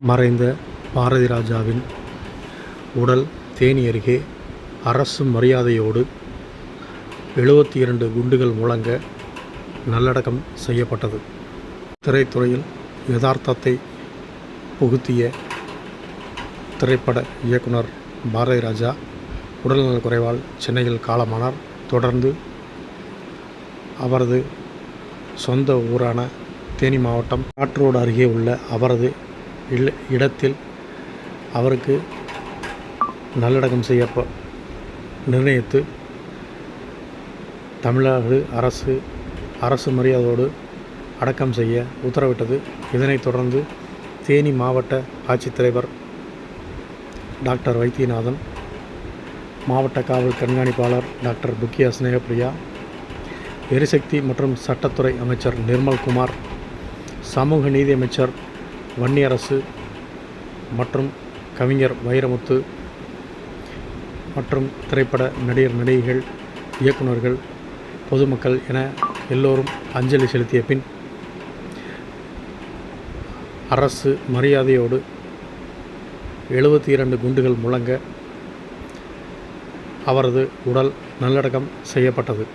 மறைந்த பாரதி ராஜாவின் உடல் தேனி அருகே அரசு மரியாதையோடு 72 குண்டுகள் முழங்க நல்லடக்கம் செய்யப்பட்டது. திரைத்துறையில் யதார்த்தத்தை புகுத்திய திரைப்பட இயக்குனர் பாரதி ராஜா உடல்நலக் குறைவால் சென்னையில் காலமானார். தொடர்ந்து அவரது சொந்த ஊரான தேனி மாவட்டம் காற்றோடு அருகே உள்ள அவரது இடத்தில் அவருக்கு நல்லடக்கம் செய்ய நிர்ணயித்து தமிழ்நாடு அரசு மரியாதையோடு அடக்கம் செய்ய உத்தரவிட்டது. இதனைத் தொடர்ந்து தேனி மாவட்ட ஆட்சித்தலைவர் டாக்டர் வைத்தியநாதன், மாவட்ட காவல் கண்காணிப்பாளர் டாக்டர் புக்கியா ஸ்னேகப்பிரியா, எரிசக்தி மற்றும் சட்டத்துறை அமைச்சர் நிர்மல்குமார், சமூக நீதி அமைச்சர் வன்னியரசு மற்றும் கவிஞர் வைரமுத்து மற்றும் திரைப்பட நடிகர்கள், இயக்குநர்கள், பொதுமக்கள் என எல்லோரும் அஞ்சலி செலுத்திய பின் அரசு மரியாதையோடு 72 குண்டுகள் முழங்க அவரது உடல் நல்லடக்கம் செய்யப்பட்டது.